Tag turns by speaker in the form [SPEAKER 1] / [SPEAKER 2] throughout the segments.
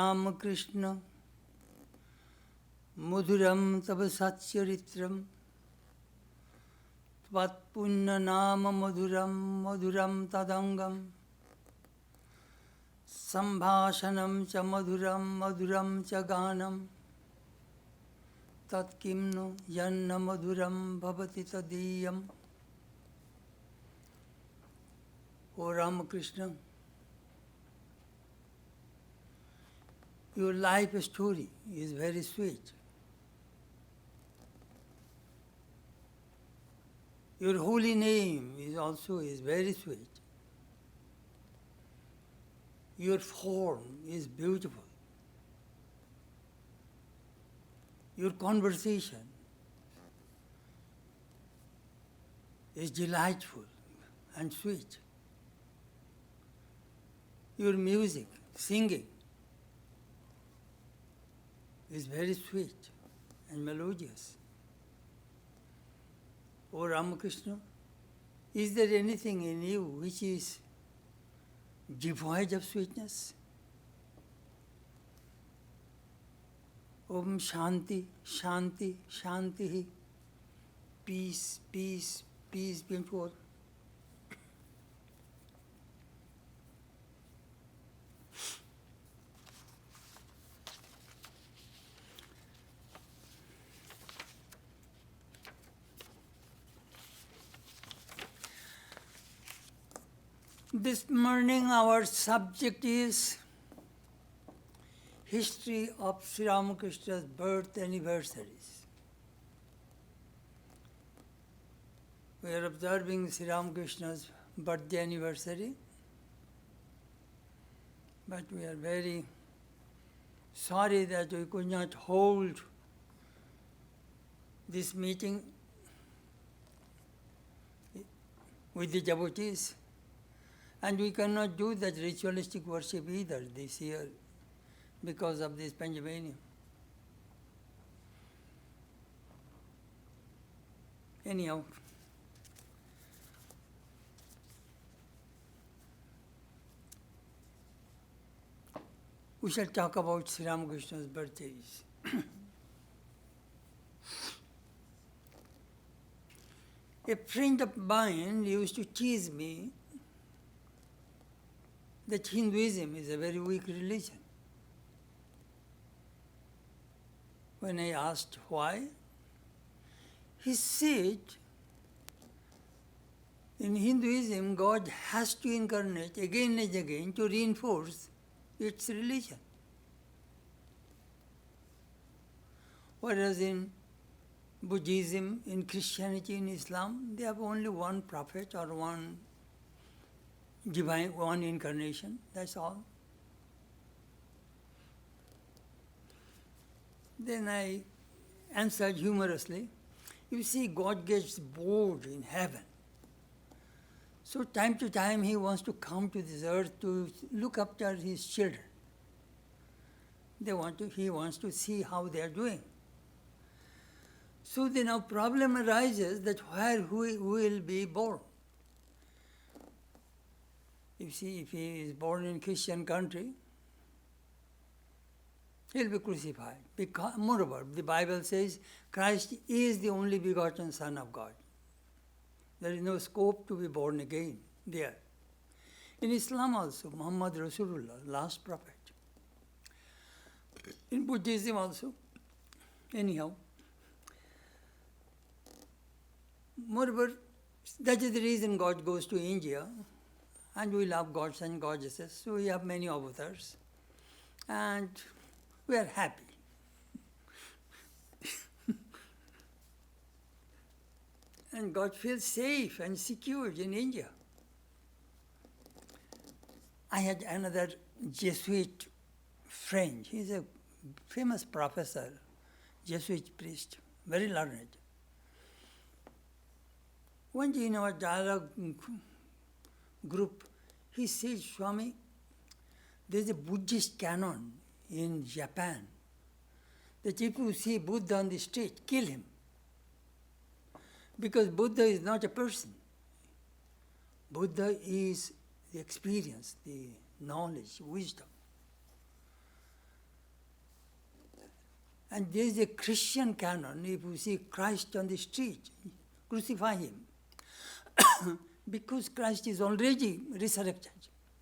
[SPEAKER 1] Ramakrishna Madhuram Tava Satcharitram Tvat Punna Nama Madhuram Madhuram Tadangam Sambhashanam Cha Madhuram Madhuram Cha Ganam Tat Kimno Yanna Madhuram Bhavati Tadiyam. O Ramakrishna, your life story is very sweet. Your holy name is also very sweet. Your form is beautiful. Your conversation is delightful and sweet. Your music, singing, is very sweet and melodious. O Ramakrishna, is there anything in you which is devoid of sweetness? Om Shanti, Shanti, Shanti, peace, peace, peace be unto all. This morning our subject is history of Sri Ramakrishna's birth anniversaries. We are observing Sri Ramakrishna's birthday anniversary, but we are very sorry that we could not hold this meeting with the devotees. And we cannot do that ritualistic worship either this year because of this pandemic. Anyhow, we shall talk about Sri Ramakrishna's birthdays. A friend of mine used to tease me that Hinduism is a very weak religion. When I asked why, he said, in Hinduism, God has to incarnate again and again to reinforce its religion. Whereas in Buddhism, in Christianity, in Islam, they have only one prophet or one divine, one incarnation, that's all. Then I answered humorously, you see, God gets bored in heaven. So time to time he wants to come to this earth to look after his children. He wants to see how they are doing. So then now problem arises that where who will be born. You see, if he is born in Christian country, he will be crucified. Because, moreover, the Bible says Christ is the only begotten Son of God. There is no scope to be born again there. In Islam also, Muhammad Rasulullah, last prophet. In Buddhism also. Anyhow. Moreover, that is the reason God goes to India. And we love gods and goddesses, so we have many avatars. And we are happy. And God feels safe and secure in India. I had another Jesuit friend. He's a famous professor, Jesuit priest, very learned. One day in our dialogue group, he said, Swami, there's a Buddhist canon in Japan that if you see Buddha on the street, kill him. Because Buddha is not a person. Buddha is the experience, the knowledge, wisdom. And there is a Christian canon. If you see Christ on the street, crucify him. Because Christ is already resurrected.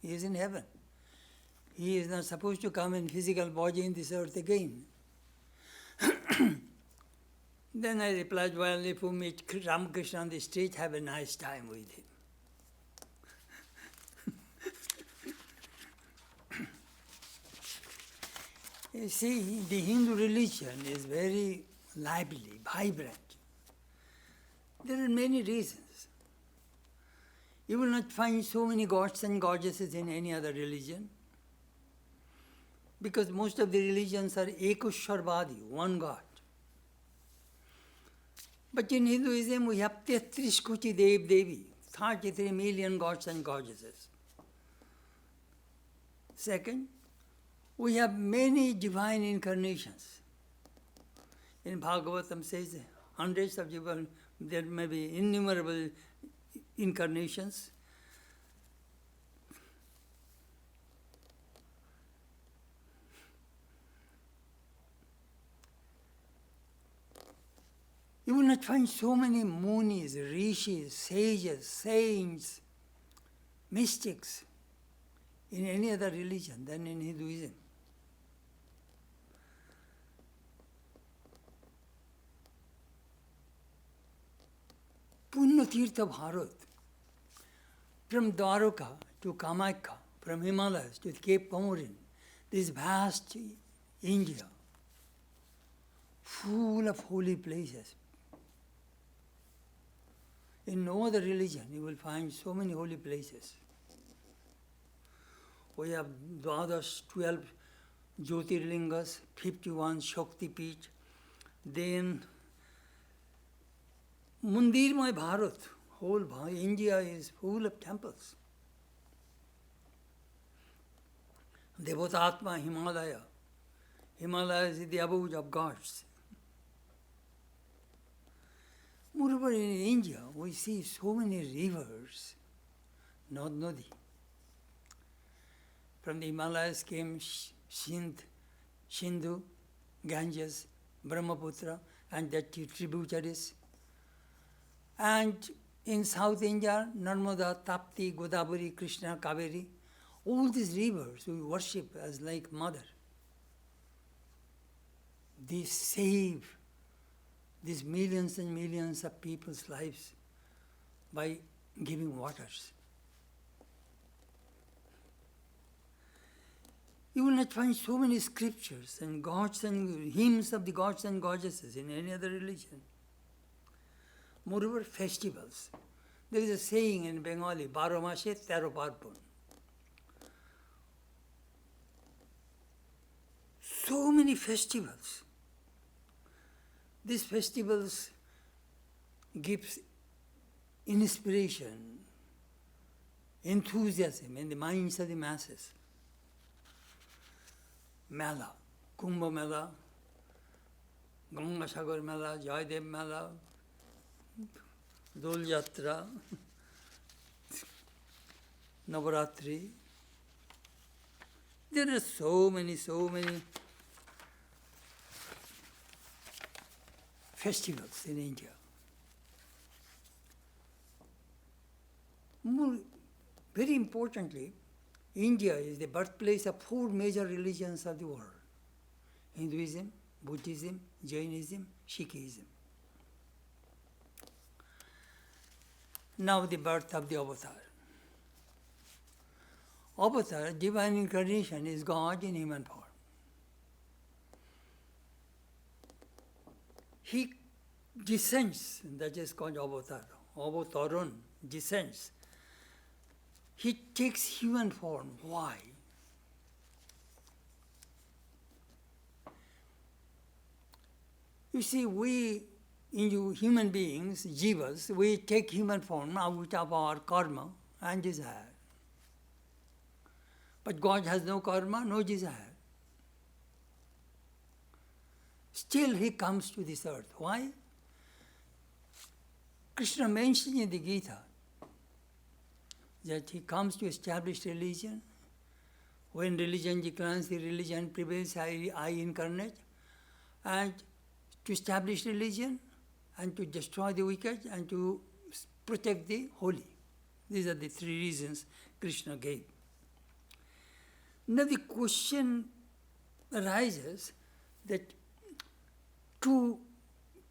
[SPEAKER 1] He is in heaven. He is not supposed to come in physical body in this earth again. Then I replied, well, if you meet Ramakrishna on the street, have a nice time with him. You see, the Hindu religion is very lively, vibrant. There are many reasons. You will not find so many gods and goddesses in any other religion, because most of the religions are Ekashwarvadi, one God. But in Hinduism, we have 33 Koti Dev Devi, 33 million gods and goddesses. Second, we have many divine incarnations. In Bhagavatam says hundreds of divine, there may be innumerable incarnations. You will not find so many munis, rishis, sages, saints, mystics in any other religion than in Hinduism. Punyatirtha Bharat, from Dwaraka to Kamakhya, from Himalayas to Cape Comorin, this vast India, full of holy places. In no other religion you will find so many holy places. We have Dwadash, 12 Jyotirlingas, 51 Shakti Peeth, then Mandirmay Bharat, whole India is full of temples. Devatatma Himalaya. Himalaya is the abode of gods. Moreover, in India, we see so many rivers, not Nadi. From the Himalayas came Sindhu, Ganges, Brahmaputra, and their tributaries. And in South India, Narmada, Tapti, Godavari, Krishna, Kaveri, all these rivers we worship as like mother. They save these millions and millions of people's lives by giving waters. You will not find so many scriptures and gods and hymns of the gods and goddesses in any other religion. Moreover, festivals. There is a saying in Bengali, Baro Mashe Tero Parpon. So many festivals. These festivals gives inspiration, enthusiasm in the minds of the masses. Mela, Kumbh Mela, Ganga Sagar Mela, Jaidev Mela, Dol Yatra, Navaratri. There are so many festivals in India. Very importantly, India is the birthplace of 4 major religions of the world: Hinduism, Buddhism, Jainism, Sikhism. Now the birth of the avatar. Avatar, divine incarnation, is God in human form. He descends, that is called avatar. Avataran, descends. He takes human form. Why? You see, we, human beings, jivas, we take human form out of our karma and desire. But God has no karma, no desire. Still he comes to this earth. Why? Krishna mentioned in the Gita that he comes to establish religion. When religion declines, the religion prevails, I incarnate. and to establish religion, and to destroy the wicked, and to protect the holy. These are the three reasons Krishna gave. Now the question arises that to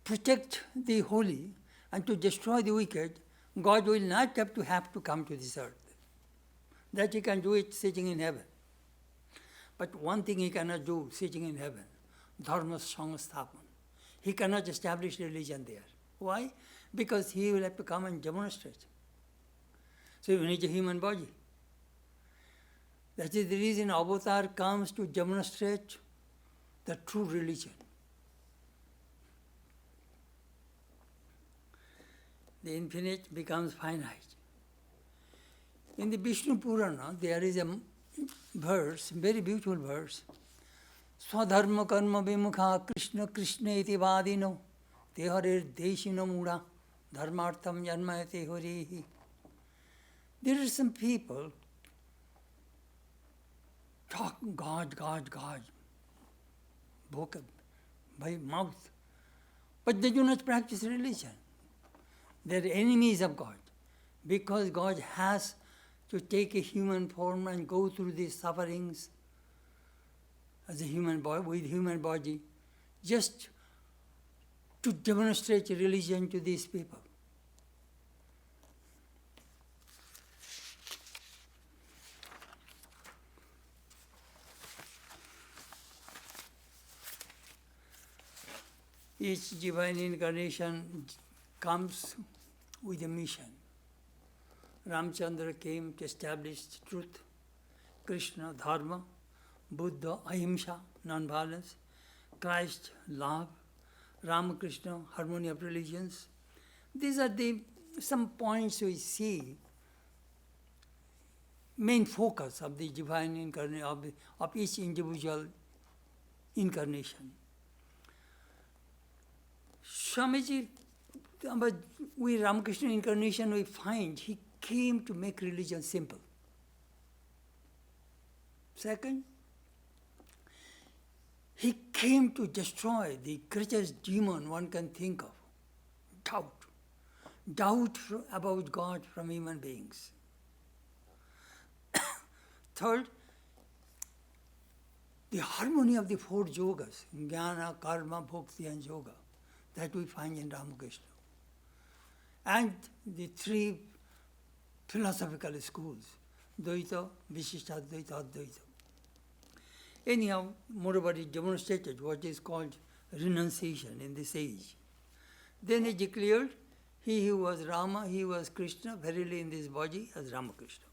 [SPEAKER 1] protect the holy and to destroy the wicked, God will not have to come to this earth. That he can do it sitting in heaven. But one thing he cannot do sitting in heaven, dharma samsthapan. He cannot establish religion there. Why? Because he will have to come and demonstrate. So he needs a human body. That is the reason Avatar comes to demonstrate the true religion. The infinite becomes finite. In the Vishnu Purana, there is a verse, very beautiful verse. Swadharma karma vimukha Krishna Krishna iti vadino teharir deshino mura dharmartham janmayate horihi. There are some people talk God, book by mouth, but they do not practice religion. They are enemies of God, because God has to take a human form and go through these sufferings as a human body, with human body, just to demonstrate religion to these people. Each divine incarnation comes with a mission. Ramchandra came to establish truth, Krishna, dharma, Buddha, ahimsa, non-violence, Christ, love, Ramakrishna, harmony of religions. These are some points we see, main focus of the divine incarnation, of each individual incarnation. Swamiji, with Ramakrishna incarnation, we find he came to make religion simple. Second, he came to destroy the greatest demon one can think of, doubt. Doubt about God from human beings. Third, the harmony of the four yogas, jnana, karma, bhakti and yoga, that we find in Ramakrishna. And the three philosophical schools, Dvaita, Vishishtadvaita, Advaita. Anyhow, moreover, he demonstrated what is called renunciation in this age. Then he declared, he who was Rama, he was Krishna, verily in this body as Ramakrishna.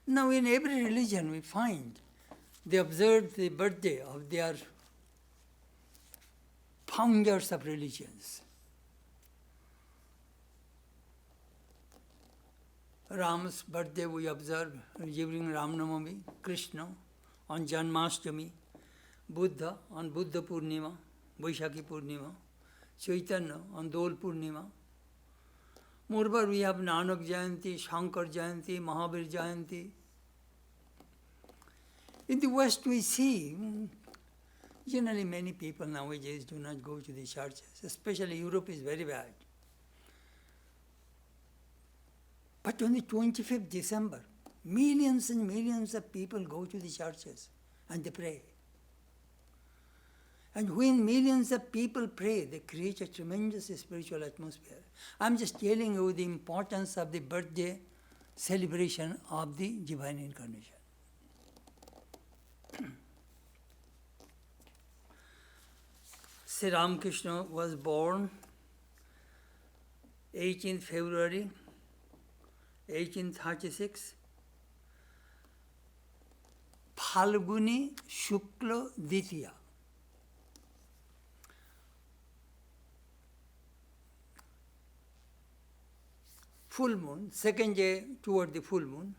[SPEAKER 1] Now in every religion we find they observe the birthday of their founders of religions. Ram's birthday we observe during Ram Navami, Krishna on Janmashtami, Buddha on Buddha Purnima, Vaishakhi Purnima, Chaitanya on Dol Purnima. Moreover, we have Nanak Jayanti, Shankar Jayanti, Mahavir Jayanti. In the West we see, generally many people nowadays do not go to the churches, especially Europe is very bad. But on the 25th December, millions and millions of people go to the churches and they pray. And when millions of people pray, they create a tremendous spiritual atmosphere. I'm just telling you the importance of the birthday celebration of the divine incarnation. Sri Ramakrishna was born 18th February 1836, Phalguni Shukla Ditiya. Full moon, second day toward the full moon.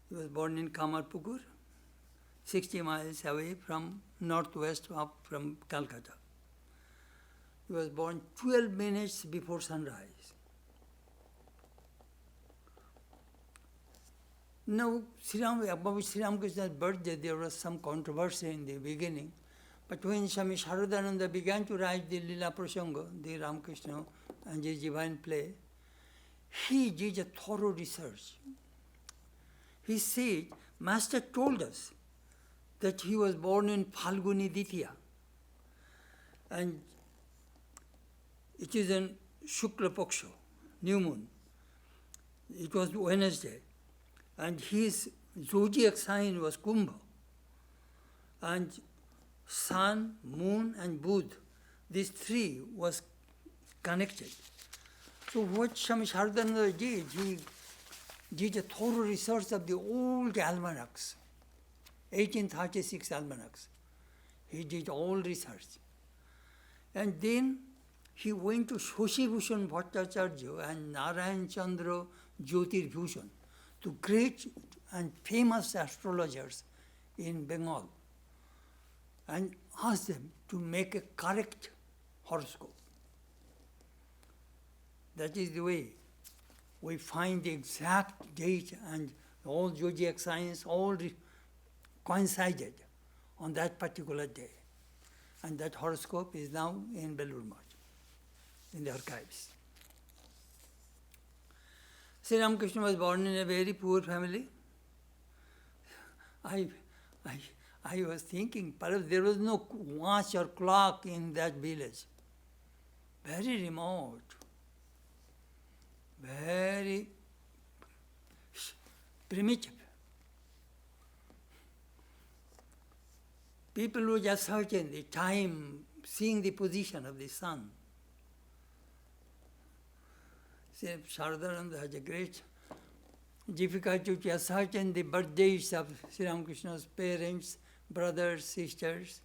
[SPEAKER 1] He was born in Kamarpukur, 60 miles away from northwest from Calcutta. He was born 12 minutes before sunrise. Now, about Sri Ramakrishna's birthday, there was some controversy in the beginning. But when Swami Sharadananda began to write the Lila Prasanga, the Ramakrishna and his divine play, he did a thorough research. He said, Master told us that he was born in Phalguni Ditya, and it is in Shukla Paksha, new moon. It was Wednesday, and his zodiac sign was Kumbha, and sun, moon, and Buddha, these three was connected. So what Swami Sharadananda did, he did a thorough research of the old almanacs, 1836 almanacs. He did all research. And then he went to Shashi Bhushan Bhattacharya and Narayan Chandra Jyotir Bhushan, two great and famous astrologers in Bengal, and asked them to make a correct horoscope. That is the way we find the exact date, and all zodiac signs all coincided on that particular day. And that horoscope is now in Belur Math, in the archives. Sri Ramakrishna was born in a very poor family. I was thinking, perhaps there was no watch or clock in that village. Very remote, very primitive. People were just searching the time, seeing the position of the sun. Sharadananda has a great difficulty to ascertain the birthdays of Sri Ramakrishna's parents, brothers, sisters.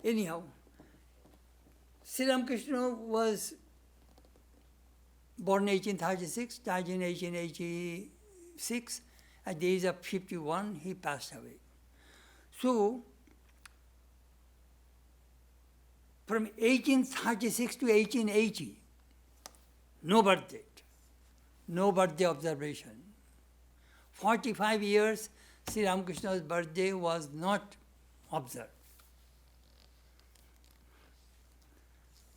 [SPEAKER 1] Anyhow, Sri Ramakrishna was born in 1836, died in 1886. At the age of 51, he passed away. So, from 1836 to 1880, no birth date, no birthday observation. 45 years, Sri Ramakrishna's birthday was not observed.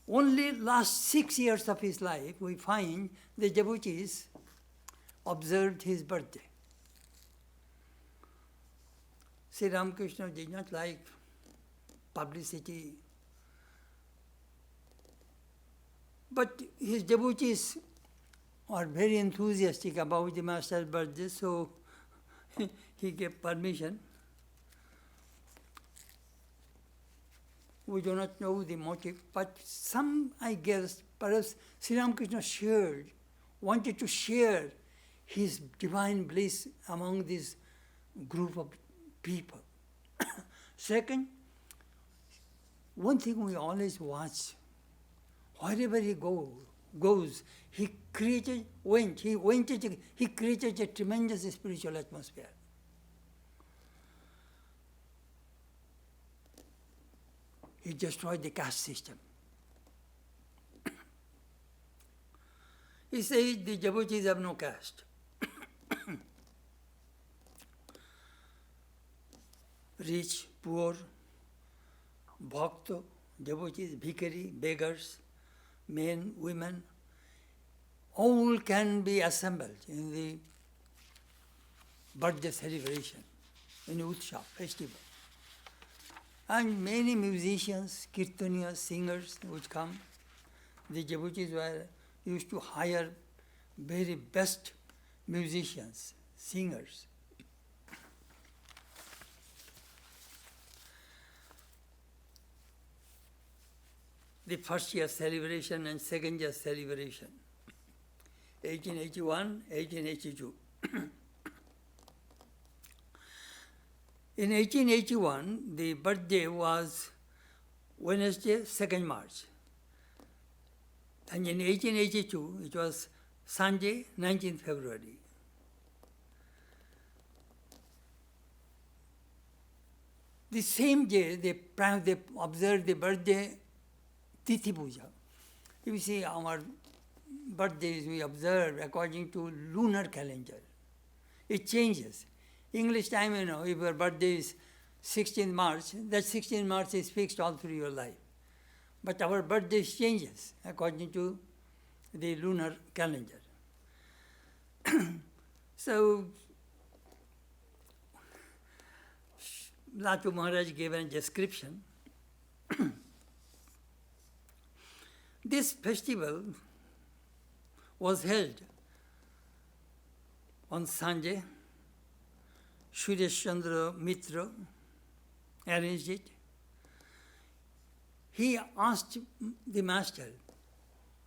[SPEAKER 1] Only last 6 years of his life, we find the devotees observed his birthday. Sri Ramakrishna did not like publicity, but his devotees are very enthusiastic about the Master's birthday, so he gave permission. We do not know the motive, but some, I guess, perhaps Sri Ramakrishna wanted to share his divine bliss among this group of people. Second, one thing we always watch, wherever he goes, he created a tremendous spiritual atmosphere. He destroyed the caste system. He says the devotees have no caste. Rich, poor, bhakta, devotees, bhikari, beggars, men, women, all can be assembled in the birthday celebration, in the Utsav festival. And many musicians, kirtaniyas, singers would come. The devotees used to hire very best musicians, singers. The first year celebration and second year celebration, 1881, 1882. In 1881, the birthday was Wednesday, 2nd March. And in 1882, it was Sunday, 19th February. The same day, they observed the birthday Tithi Puja. You see, our birthdays we observe according to lunar calendar. It changes. English time, if your birthday is 16th March, that 16th March is fixed all through your life. But our birthday changes according to the lunar calendar. So, Latu Maharaj gave a description. This festival was held on Sunday. Suresh Chandra Mitra arranged it. He asked the master,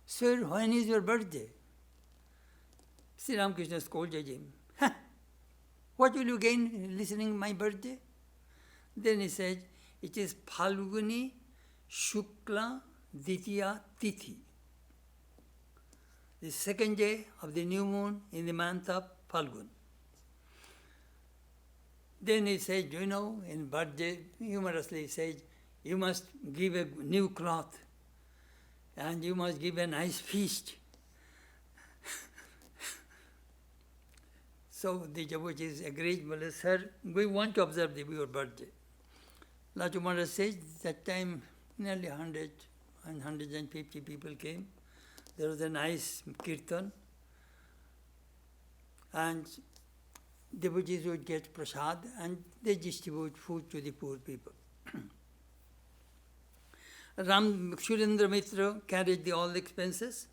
[SPEAKER 1] "Sir, when is your birthday?" Sri Ramakrishna scolded him. "What will you gain listening to my birthday?" Then he said, "It is Phalguni Shukla Ditya Tithi, the second day of the new moon in the month of Phalgun." Then he said, in birthday, humorously he said, "You must give a new cloth and you must give a nice feast." So the devotees agreed, "Well, sir, we want to observe your birthday." Latu Maharaj says, that time nearly 100 and 150 people came. There was a nice kirtan, and devotees would get prasad and they distribute food to the poor people. Surendra Mitra carried all the expenses.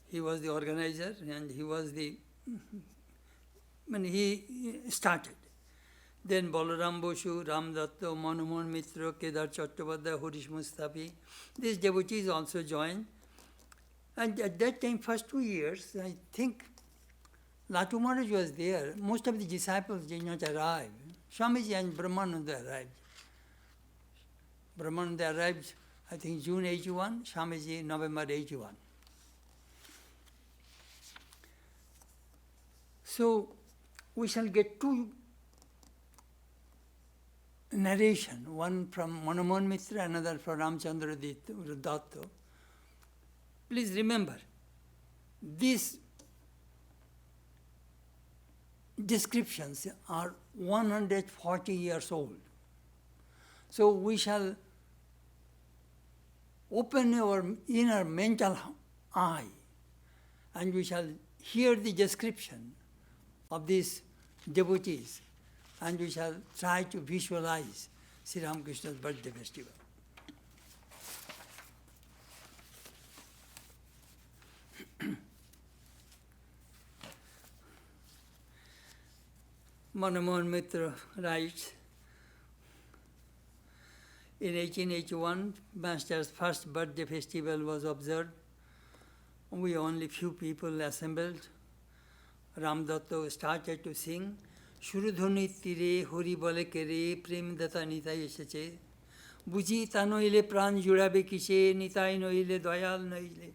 [SPEAKER 1] He was the organizer and he started. Then Balaram Bosu, Ram Datta, Manomohan Mitra, Kedar Chattopadhyay, Harish Mustafi, these devotees also joined. And at that time, first 2 years, I think Latu Maharaj was there. Most of the disciples did not arrive. Swamiji and Brahmananda arrived. Brahmananda arrived, I think, June 81, Swamiji November 81. So, we shall get two narration, one from Manomohan Mitra, another from Ramchandra Datta. Please remember, these descriptions are 140 years old. So we shall open our inner mental eye and we shall hear the description of these devotees and we shall try to visualize Sri Ramakrishna's birthday festival. Manomohan Mitra writes, in 1881, Master's first birthday festival was observed. We only few people assembled. Ram Datta started to sing, "Shurudhoni tire hori bole kere prem data nitai eseche, buji ta noile pran jurabe kise nitai noile dayal noile."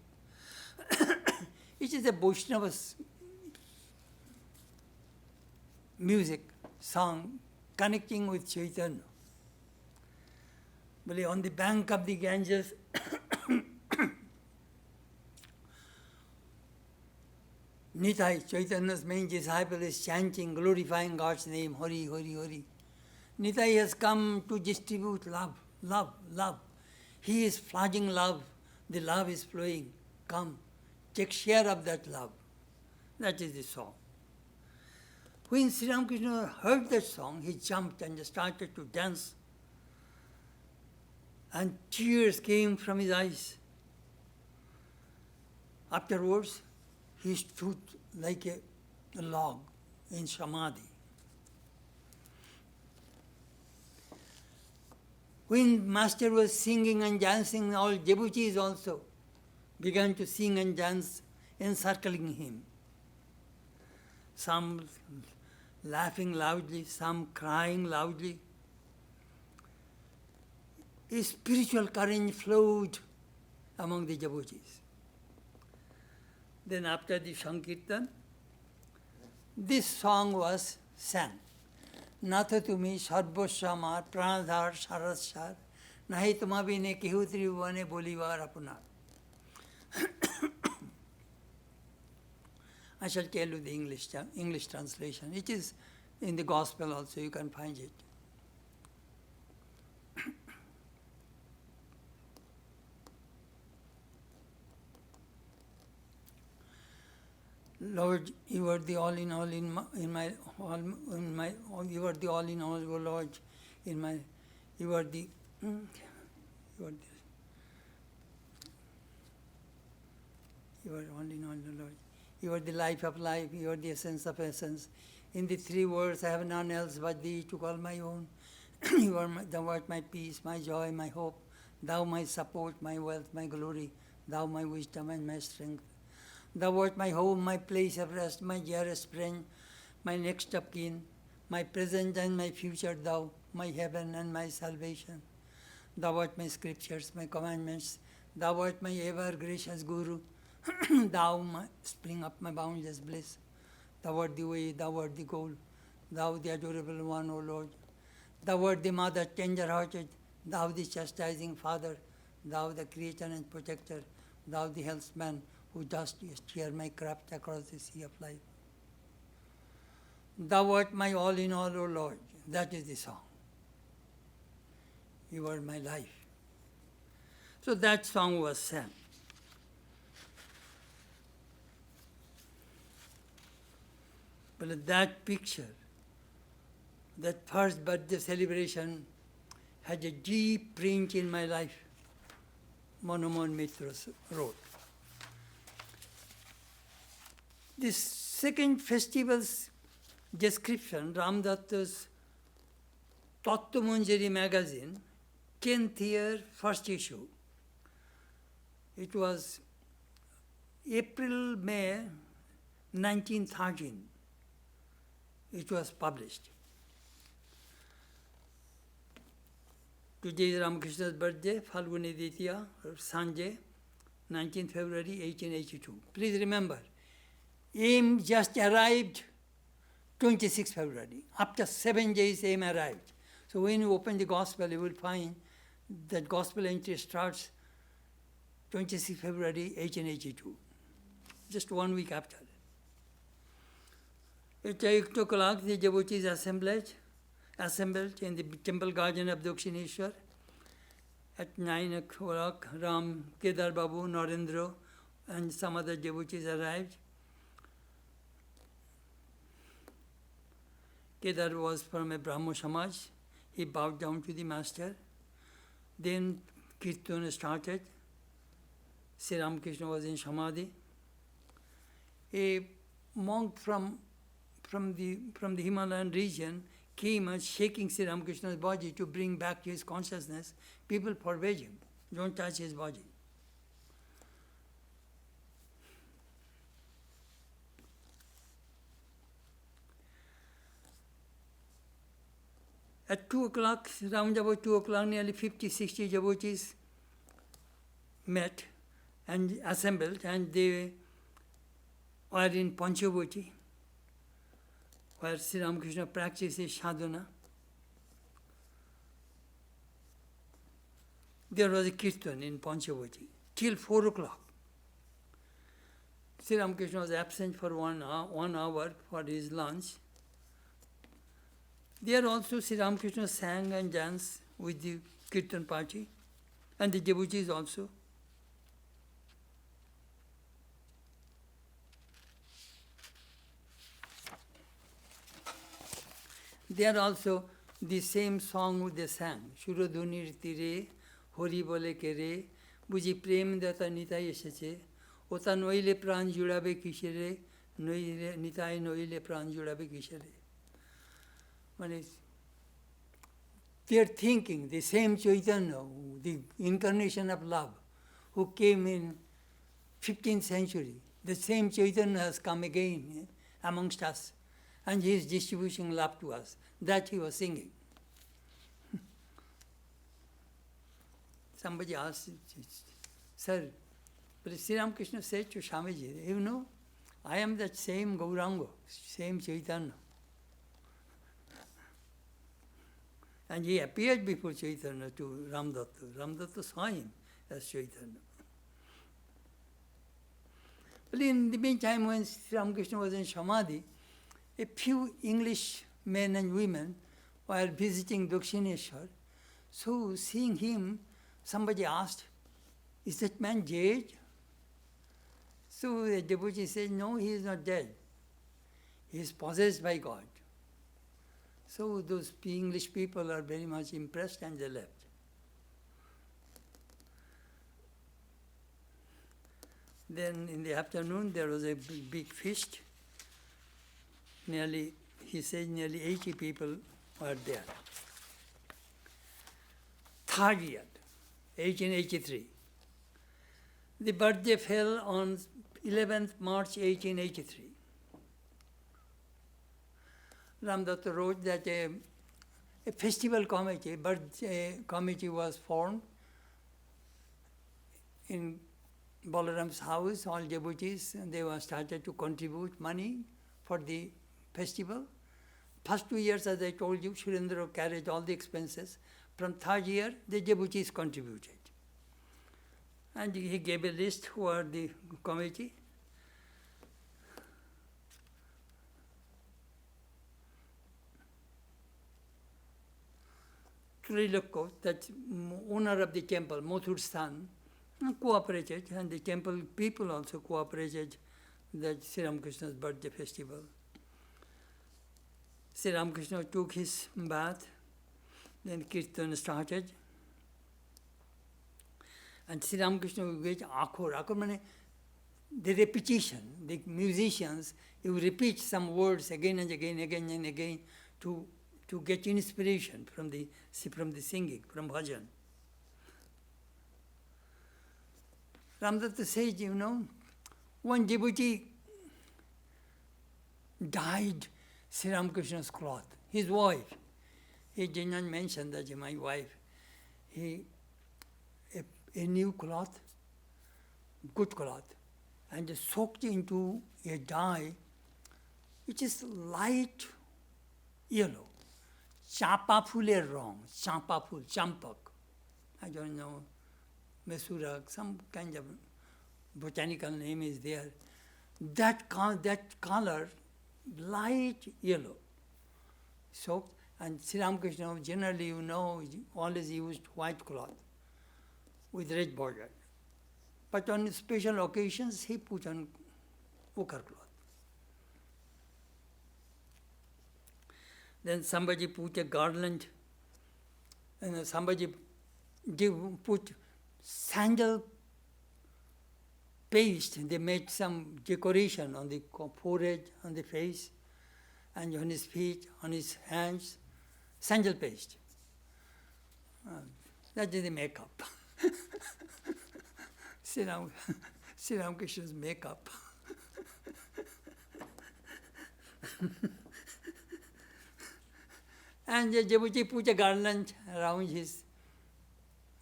[SPEAKER 1] It is a Vaishnava's music, song, connecting with Chaitanya. But on the bank of the Ganges, Nitai, Chaitanya's main disciple, is chanting, glorifying God's name, Hari, Hari, Hari. Nitai has come to distribute love, love, love. He is flooding love. The love is flowing. Come, take share of that love. That is the song. When Sri Ramakrishna heard that song, he jumped and started to dance. And tears came from his eyes. Afterwards, he stood like a log in samadhi. When Master was singing and dancing, all devotees also began to sing and dance, encircling him. Some laughing loudly, some crying loudly. A spiritual current flowed among the devotees. Then after the Sankirtan, this song was sang. Natha tumi sarvasya mar pranadhar saradsar nahi tuma bine kehu tribhuvane bolivar apunar. I shall tell you the English translation. It is in the Gospel also, you can find it. Lord, you are the all in all you are the all in all, O Lord, you are the all in all, O Lord. You are the life of life, you are the essence of essence. In the three words, I have none else but thee to call my own. Thou art my peace, my joy, my hope. Thou my support, my wealth, my glory. Thou my wisdom and my strength. Thou art my home, my place of rest, my dearest friend, my next of kin, my present and my future, thou, my heaven and my salvation. Thou art my scriptures, my commandments. Thou art my ever gracious Guru. Thou, my spring of my boundless bliss. Thou art the way, thou art the goal. Thou the adorable one, O Lord. Thou art the mother tender-hearted. Thou the chastising father. Thou the creator and protector. Thou the helpsman who dost steer my craft across the sea of life. Thou art my all in all, O Lord. That is the song. You are my life. So that song was sang. But that picture, that first birthday celebration, had a deep print in my life, Manomohan Mitra wrote. This second festival's description, Ram Datta's Tattva Manjari magazine, 10th year, first issue. It was April-May 1913. It was published. Today is Ramakrishna's birthday, Phalguni Ditya, Sanjay, 19th February 1882. Please remember, AIM just arrived 26th February. After 7 days, AIM arrived. So when you open the Gospel, you will find that Gospel entry starts 26th February 1882, just 1 week after. At 8 o'clock, the devotees assembled in the temple garden of Dakshineshwar. At 9 o'clock, Ram, Kedar Babu, Narendra, and some other devotees arrived. Kedar was from a Brahmo Samaj. He bowed down to the master. Then Kirtan started. Sri Ramakrishna was in Samadhi. A monk from the Himalayan region came and shaking Sri Ramakrishna's body to bring back to his consciousness. People forbade him, don't touch his body. At 2 o'clock, round about 2 o'clock, nearly 50, 60 devotees met and assembled, and they were in Panchavati, where Sri Ramakrishna practices sadhana. There was a kirtan in Panchavati till 4 o'clock. Sri Ramakrishna was absent for 1 hour for his lunch. There also Sri Ramakrishna sang and danced with the kirtan party, and the devotees also. There also the same song they sang, Shurodhunir tire, Hori bole kere, Buji prem data nitai eseche, Ota noile pran jurabe kishere, nitai noile pran jurabe kishere. They are thinking the same Chaitanya, the incarnation of love, who came in 15th century. The same Chaitanya has come again amongst us, and he is distributing love to us. That he was singing. Somebody asked, Sir, but Sri Ramakrishna said to Swamiji, you know, I am that same Gauranga, same Chaitanya. And he appeared before Chaitanya to Ramdatta. Ramdatta saw him as Chaitanya. Well, in the meantime, when Sri Ramakrishna was in Samadhi, a few English men and women were visiting Dakshineshwar. So, seeing him, somebody asked, "Is that man dead?" So the devotee said, "No, he is not dead. He is possessed by God." So those English people are very much impressed and they left. Then in the afternoon there was a big feast. He said nearly 80 people were there. Third year, 1883. The birthday fell on 11th March 1883. Ramdatta wrote that a festival committee, birthday committee was formed in Balaram's house. All devotees, they were started to contribute money for the festival. First 2 years, as I told you, Surendra carried all the expenses. From third year, the devotees contributed. And he gave a list who are the committee. Trilokko, that owner of the temple, Mathur's son, cooperated, and the temple people also cooperated that Sri Ramakrishna's birthday festival. Sri Ramakrishna took his bath, then Kirtan started. And Sri Ramakrishna will get akhor. Akhor means the repetition. The musicians, you repeat some words again and again, again and again to get inspiration from the singing, from bhajan. Ramdatta says, one devotee dyed Sri Ramakrishna's cloth, his wife. He did not mention that my wife. A new cloth, good cloth, and soaked into a dye which is light yellow. Champa phuler wrong, champa phul, champak. I don't know, Mesura, some kind of botanical name is there. That color, light yellow, soaked, and Sri Ramakrishna generally, always used white cloth with red border. But on special occasions, he put on ochre cloth. Then somebody put a garland, and somebody put sandal paste. They made some decoration on the forehead, on the face, and on his feet, on his hands, sandal paste. That is the makeup. Sri Ramakrishna's makeup. And the devotee put a garland around his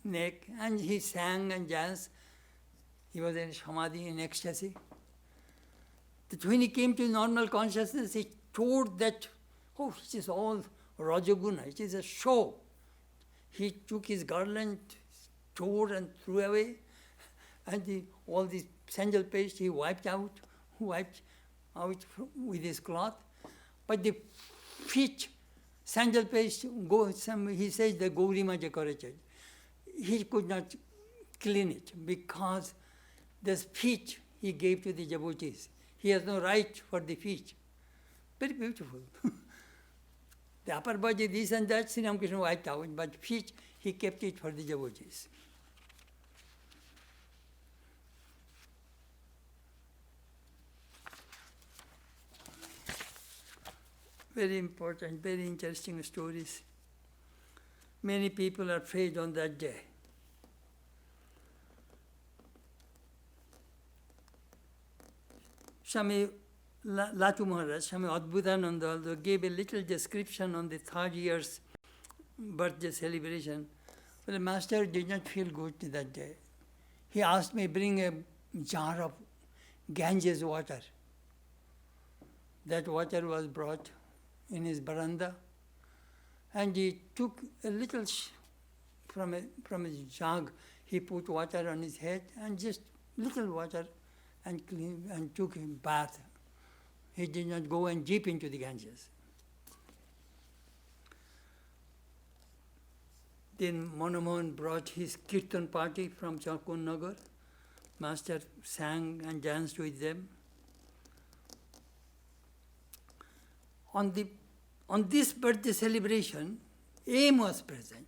[SPEAKER 1] neck, and he sang and danced. He was in samadhi, in ecstasy. That when he came to normal consciousness, he told that, it is all Rajaguna, it is a show. He took his garland, tore and threw away, and all the sandal paste he wiped out with his cloth. But the feet, sandal paste, he says the Gaurima decorated. He could not clean it because the feet he gave to the devotees. He has no right for the feet. Very beautiful. The upper body, this and that, Sri Ramakrishna wiped out, but feet, he kept it for the devotees. Very important, very interesting stories. Many people are prayed on that day. Swami Latu Maharaj, Swami Adbhutananda, although gave a little description on the third year's birthday celebration, but the master did not feel good that day. He asked me, bring a jar of Ganges water. That water was brought in his veranda, and he took a little from his jug. He put water on his head, and just little water, and took a bath. He did not go and dip into the Ganges. Then Manomohan brought his Kirtan party from Chakun Nagar. Master sang and danced with them. On this birthday celebration, aim was present.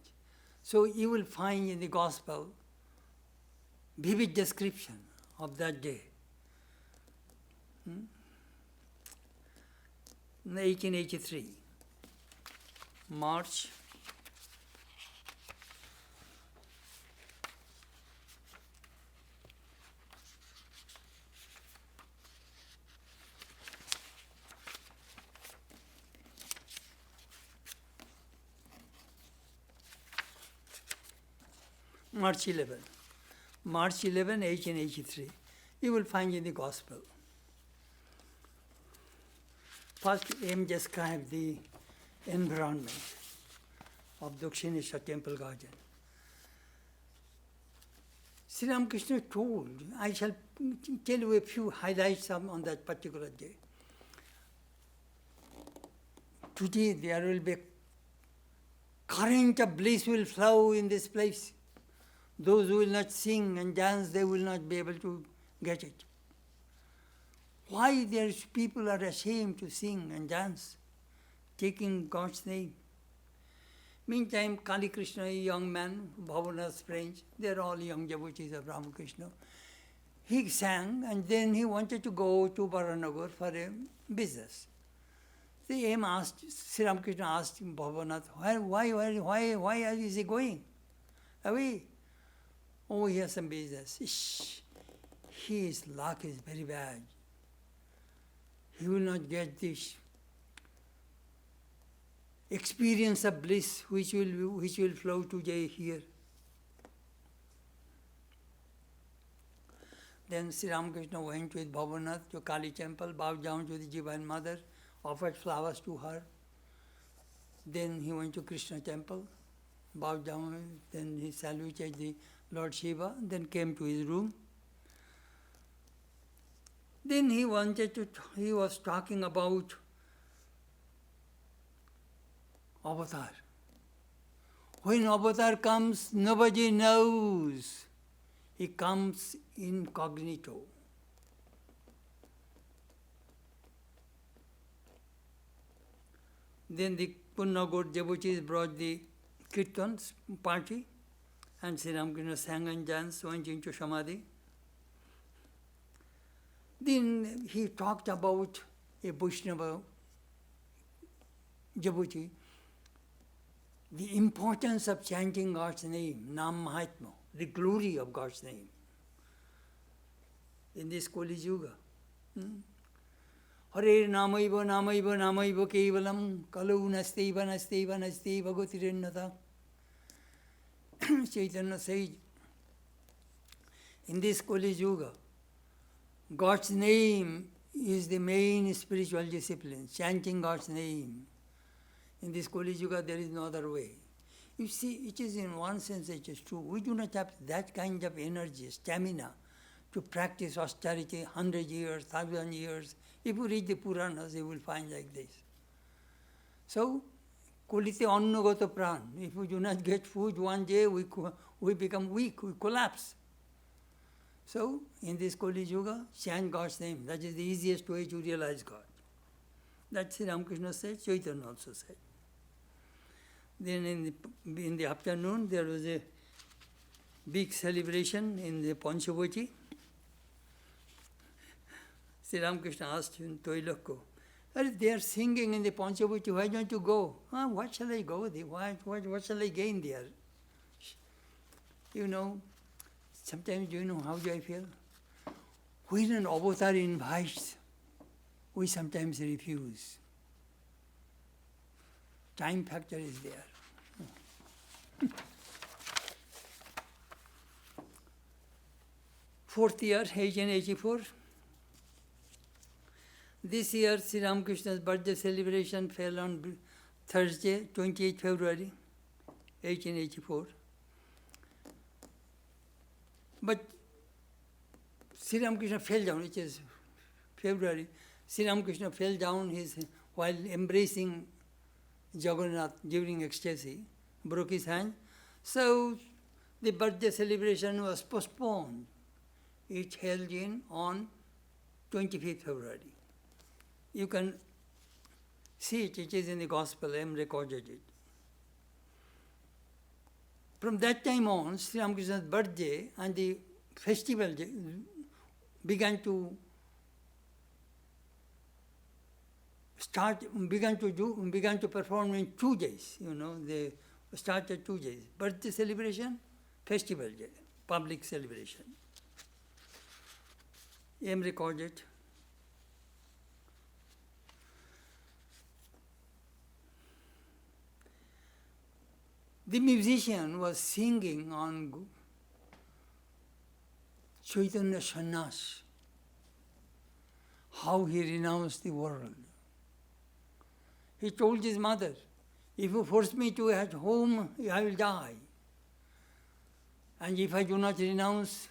[SPEAKER 1] So you will find in the Gospel vivid description of that day. 1883, March. March 11, 1883. You will find in the Gospel. First, aim describe the environment of Dakshineshwar temple garden. Sri Ramakrishna told, I shall tell you a few highlights on that particular day. Today there will be a current of bliss will flow in this place. Those who will not sing and dance, they will not be able to get it. Why people are ashamed to sing and dance, taking God's name? Meantime, Kali Krishna, a young man, Bhavanath's friends, they are all young devotees of Ramakrishna. He sang and then he wanted to go to Baranagar for a business. The aim asked, Sri Ramakrishna asked Bhavanath, why is he going away? Oh, he has some business. Shh. His luck is very bad. He will not get this experience of bliss which will flow today here. Then Sri Ramakrishna went with Bhavanath to Kali temple, bowed down to the Divine Mother, offered flowers to her. Then he went to Krishna temple, bowed down, then he saluted the Lord Shiva, then came to his room. Then he was talking about Avatar. When Avatar comes, nobody knows. He comes incognito. Then the Punnagar devotees brought the Kirtans party, and Sri Ramakrishna sang and danced, went into Samadhi. Then he talked about a Vaishnava devotee, the importance of chanting God's name, Nam Mahatma, the glory of God's name in this Kali Yuga. Hare Namaiva Namaiva Namaiva Kevalam Kalu Nasteva Nasteva Nasteva Gotirennata. Chaitanya says, in this Kali Yuga, God's name is the main spiritual discipline, chanting God's name. In this Kali Yuga, there is no other way. You see, it is in one sense it is true. We do not have that kind of energy, stamina to practice austerity 100 years, 1,000 years. If you read the Puranas, you will find like this. So, Kulite annagata pran. If we do not get food one day, we become weak, we collapse. So, in this Kali Yuga, chant God's name. That is the easiest way to realize God. That Sri Ramakrishna said, Chaitanya also said. Then in the afternoon, there was a big celebration in the Panchavati. Sri Ramakrishna asked him, Toilakko, they are singing in the Panchavati, why don't you go? What shall I go there? What shall I gain there? You know, sometimes do you know how do I feel? When an avatar invites, we sometimes refuse. Time factor is there. Fourth year, 1884. This year, Sri Ramakrishna's birthday celebration fell on Thursday, 28 February, 1884. But Sri Ramakrishna fell down, it is February. Sri Ramakrishna fell down while embracing Jagannath during ecstasy, broke his hand. So the birthday celebration was postponed. It held on 25th February. You can see it, it is in the Gospel, I am recorded it. From that time on, Sri Ramakrishna's birthday and the festival began to perform in 2 days. They started 2 days. Birthday celebration, festival day, public celebration. I am recorded. The musician was singing on Chaitanya Sannyas, how he renounced the world. He told his mother, if you force me to at home, I will die. And if I do not renounce,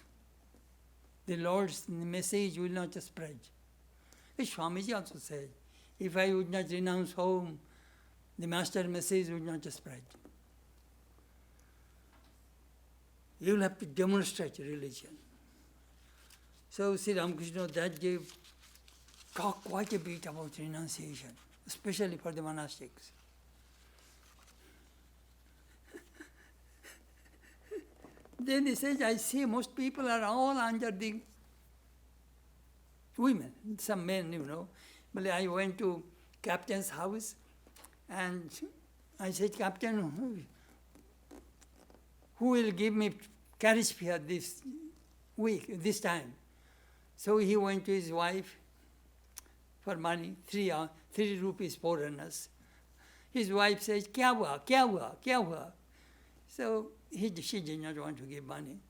[SPEAKER 1] the Lord's message will not spread. The Swamiji also said, if I would not renounce home, the Master's message would not spread. You will have to demonstrate religion. So Sri Ramakrishna that day talked quite a bit about renunciation, especially for the monastics. Then he says, I see most people are all under the women, some men, But I went to captain's house and I said, Captain, who will give me carriage fare this week, this time? So he went to his wife for money, 3 rupees 4 annas. His wife says, Kya hua? So she did not want to give money.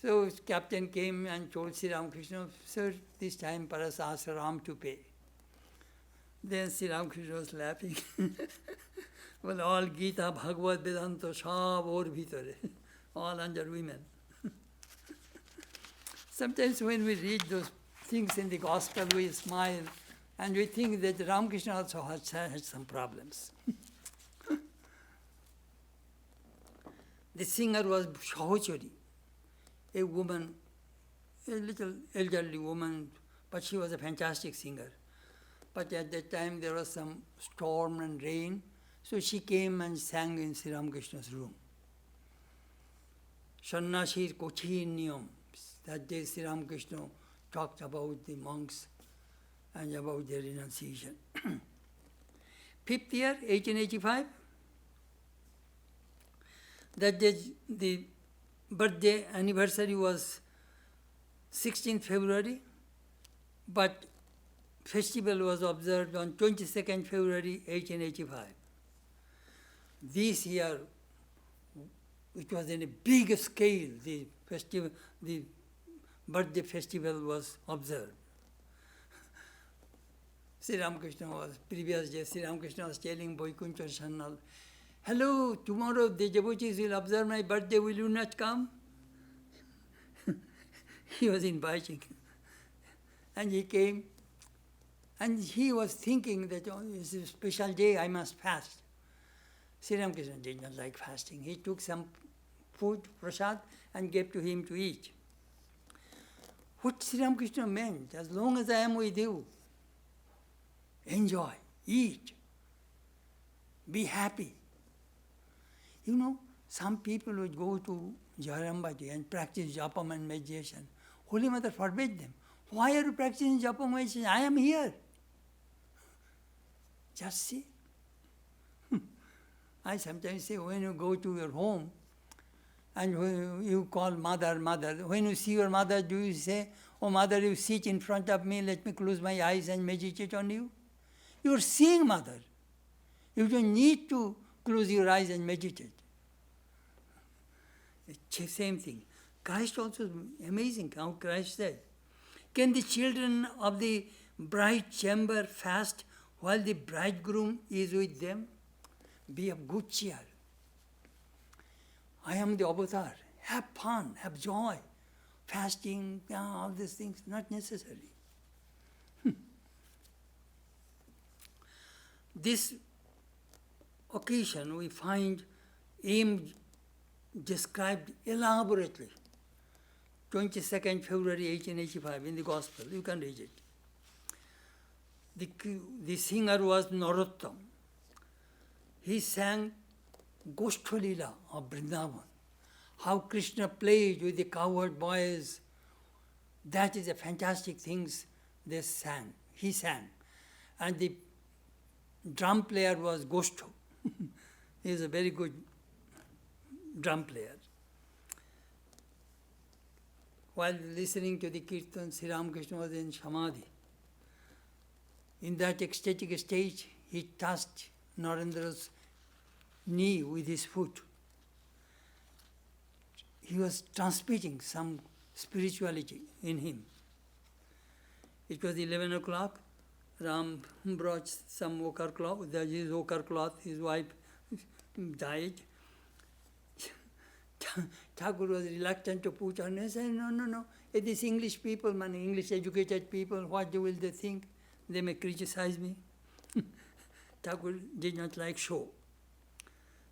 [SPEAKER 1] So captain came and told Sri Ramakrishna, sir, this time Paras asked Ram to pay. Then Sri Ramakrishna was laughing. Well, all Gita, Bhagavad, Vedanta, Sab, or Bhitare, all under women. Sometimes when we read those things in the Gospel, we smile and we think that Ramakrishna also had some problems. The singer was Shahachari, a woman, a little elderly woman, but she was a fantastic singer. But at that time there was some storm and rain, so she came and sang in Sri Ramakrishna's room. Sannyasir Kochin Niyam. That day Sri Ramakrishna talked about the monks and about their renunciation. 5th year, 1885. That day the birthday anniversary was 16th February, but festival was observed on 22nd February 1885. This year, it was in a big scale, the birthday festival was observed. Sri Ramakrishna was telling Vaikuntha Sannal, hello, tomorrow the devotees will observe my birthday, will you not come? He was inviting. And he came, and he was thinking that it's a special day, I must fast. Sri Ramakrishna did not like fasting. He took some food, prasad, and gave to him to eat. What Sri Ramakrishna meant, as long as I am with you, enjoy, eat, be happy. Some people would go to Jairambati and practice japam and meditation. Holy Mother forbade them. Why are you practicing japam and meditation? I am here. Just see. I sometimes say, when you go to your home and you call mother, when you see your mother, do you say, oh mother, you sit in front of me, let me close my eyes and meditate on you? You are seeing mother. You don't need to close your eyes and meditate. Same thing. Christ also is amazing how Christ said, can the children of the bride chamber fast while the bridegroom is with them? Be of good cheer. I am the avatar. Have fun, have joy. fasting, all these things, not necessary. This occasion we find aim described elaborately. 22nd February 1885 in the Gospel, you can read it. The singer was Narottam. He sang Goshthalila of Vrindavan. How Krishna played with the cowherd boys. That is a fantastic things they sang. He sang. And the drum player was Goshtho. He is a very good drum player. While listening to the Kirtan, Sri Ramakrishna was in Samadhi. In that ecstatic stage, he touched Narendra's knee with his foot. He was transmitting some spirituality in him. It was 11 o'clock. Ram brought some ochre cloth. His ochre cloth, his wife died. Thakur was reluctant to put on. He said, no. These English people, English educated people, what will they think? They may criticize me. Thakur did not like show.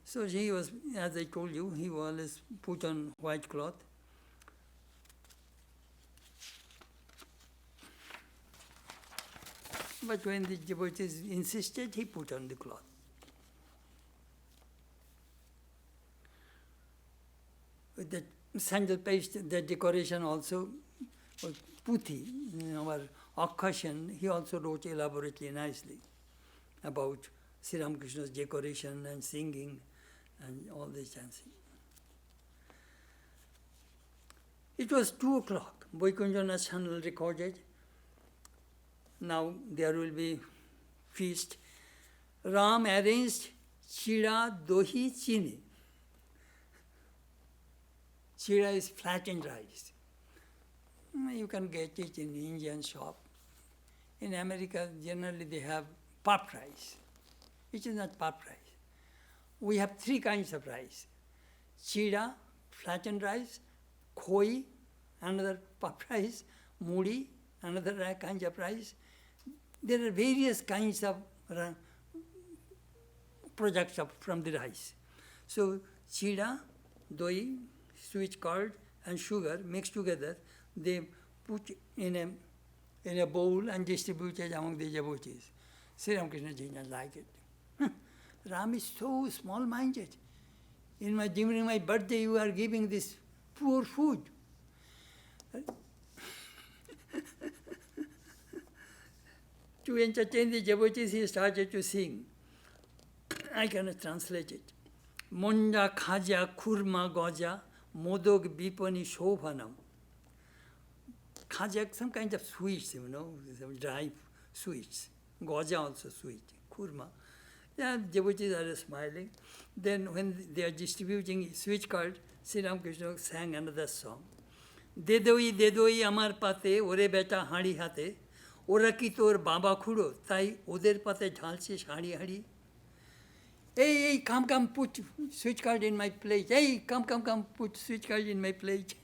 [SPEAKER 1] So he was, as I told you, he always put on white cloth. But when the devotees insisted, he put on the cloth. With that sandal paste, that decoration also, Puthi, our Akashan, he also wrote elaborately, nicely about Sri Ramakrishna's decoration and singing and all this dancing. It was 2 o'clock. Vaikunjanath channel recorded. Now there will be feast. Ram arranged chira, dohi, chini. Chira is flattened rice. You can get it in the Indian shop. In America, generally they have puffed rice. It is not puffed rice. We have 3 kinds of rice. Chira, flattened rice, khoi, another puffed rice, mudi, another kind of rice. There are various kinds of products from the rice. So chira, doi, sweet curd and sugar mixed together, they put in a bowl and distributed among the devotees. Sri Ramakrishna did not like it. Ram is so small-minded. During my birthday, you are giving this poor food. To entertain the devotees, he started to sing. I cannot translate it. Monja khaja kurma goja modog bipani shobhanam. Khaja, some kind of sweets, some dry sweets. Goja also sweet. Kurma. Yeah, devotees are smiling. Then when they are distributing sweet card, Sri Ramakrishna sang another song. Dedoi amar pate, ore beta hari hate, ora ki tor baba khuro, tai oder pate dhalche shari hari. Hey, come, put sweet card in my plate. Hey, come, put sweet card in my plate.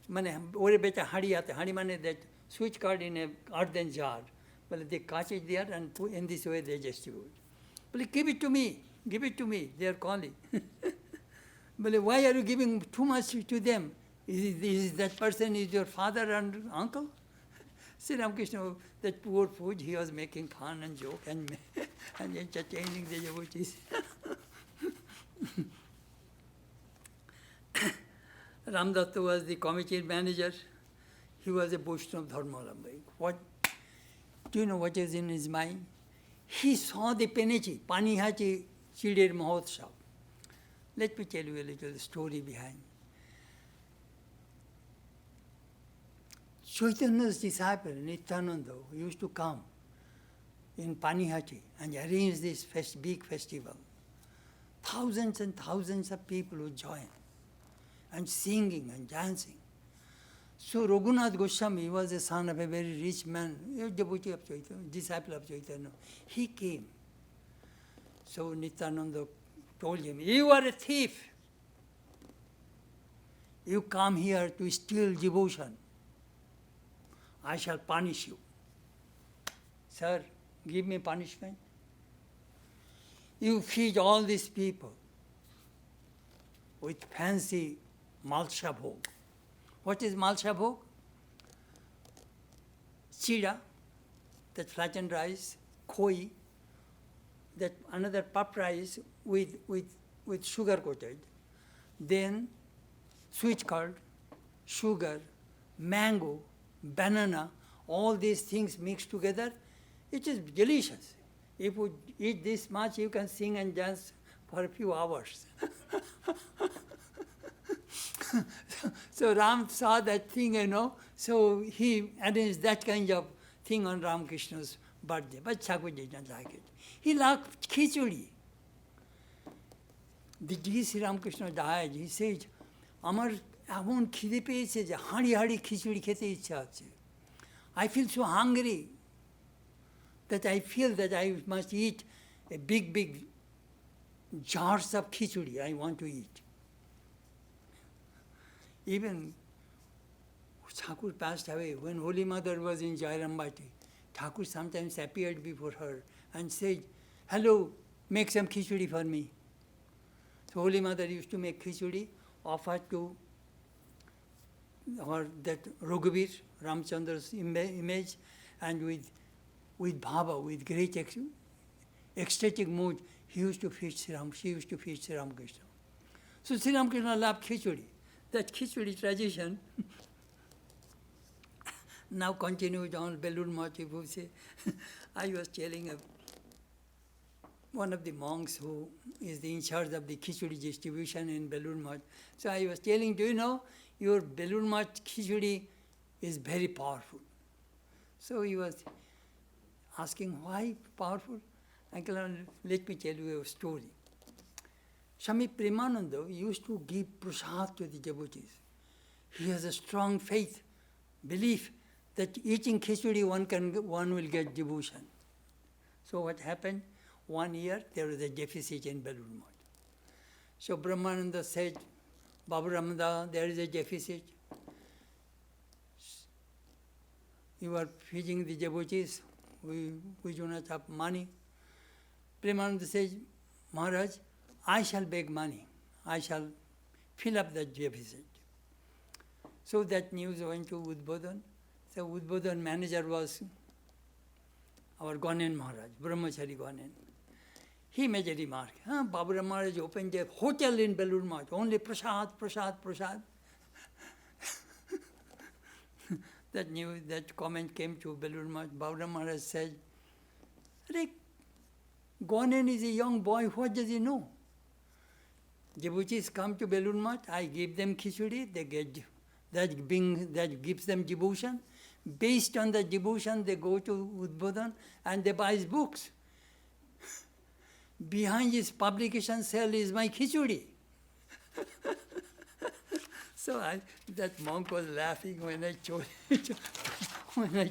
[SPEAKER 1] Mane, ore beta hari hate. Hari mane that sweet card in a earthen jar. But they catch it there and in this way they distribute. But give it to me, they are calling. But why are you giving too much to them? Is that person is your father and uncle? Sri Ramakrishna, that poor food, he was making fun and joke and entertaining the devotees. Ramdatta was the committee manager. He was a Vaishnava Dharmalambai. Do you know what is in his mind? He saw the Penechi, Panihachi Chidir Mahotsav. Let me tell you a little story behind. Chaitanya's disciple, Nityananda, used to come in Panihachi and arrange this big festival. Thousands and thousands of people would join and singing and dancing. So Raghunath Goswami was the son of a very rich man, a devotee of Chaitanya, disciple of Chaitanya. He came. So Nityananda told him, you are a thief. you come here to steal devotion, I shall punish you. Sir, give me punishment. You feed all these people with fancy malsha bhog. What is malsha bhog? Chida, that flattened rice, koi, that another puffed rice with sugar coated. Then sweet curd, sugar, mango, banana, all these things mixed together. It is delicious. If you eat this much, you can sing and dance for a few hours. So Ram saw that thing, so he arranged that kind of thing on Ramakrishna's birthday. But Thakur did not like it. He liked khichdi. The day Sri Ramakrishna died, he said, আমার এমন খিদে পেয়েছে যে হাঁড়ি হাঁড়ি খিচুড়ি খেতে ইচ্ছা হচ্ছে. I feel so hungry that I feel that I must eat a big jars of khichdi I want to eat. Even Thakur passed away, when Holy Mother was in Jairambati, Thakur sometimes appeared before her and said, hello, make some khichdi for me. So Holy Mother used to make khichdi, offered to that Raghubir, Ramchandra's image, and with bhava, with great ecstatic mood, she used to feed Sri Ramakrishna. So Sri Ramakrishna loved khichdi. That khichdi tradition now continued on Belur Math. I was telling one of the monks who is in charge of the khichdi distribution in Belur Math. So I was telling, do you know, your Belur Math khichdi is very powerful. So he was asking, why powerful? Uncle, let me tell you a story. Swami Premananda used to give prasad to the devotees. He has a strong faith, belief that eating khichdi one will get devotion. So what happened? One year there was a deficit in Belur Math. So Brahmananda said, Babu Ramada, there is a deficit. You are feeding the devotees. We do not have money. Premananda says, Maharaj, I shall beg money. I shall fill up that deficit. So that news went to Udbodhan. So Udbodhan manager was our Gwanen Maharaj, Brahmachari Gwanen. He made a remark, Babu Maharaj opened a hotel in Belur Math, only prasad. That comment came to Belur Math. Babu Maharaj said, Gwanen is a young boy, what does he know? Devotees come to Belur Math, I give them khichdi, they get that gives them devotion. Based on the devotion, they go to Udbodhan and they buy his books. Behind his publication sale is my khichdi. So that monk was laughing when I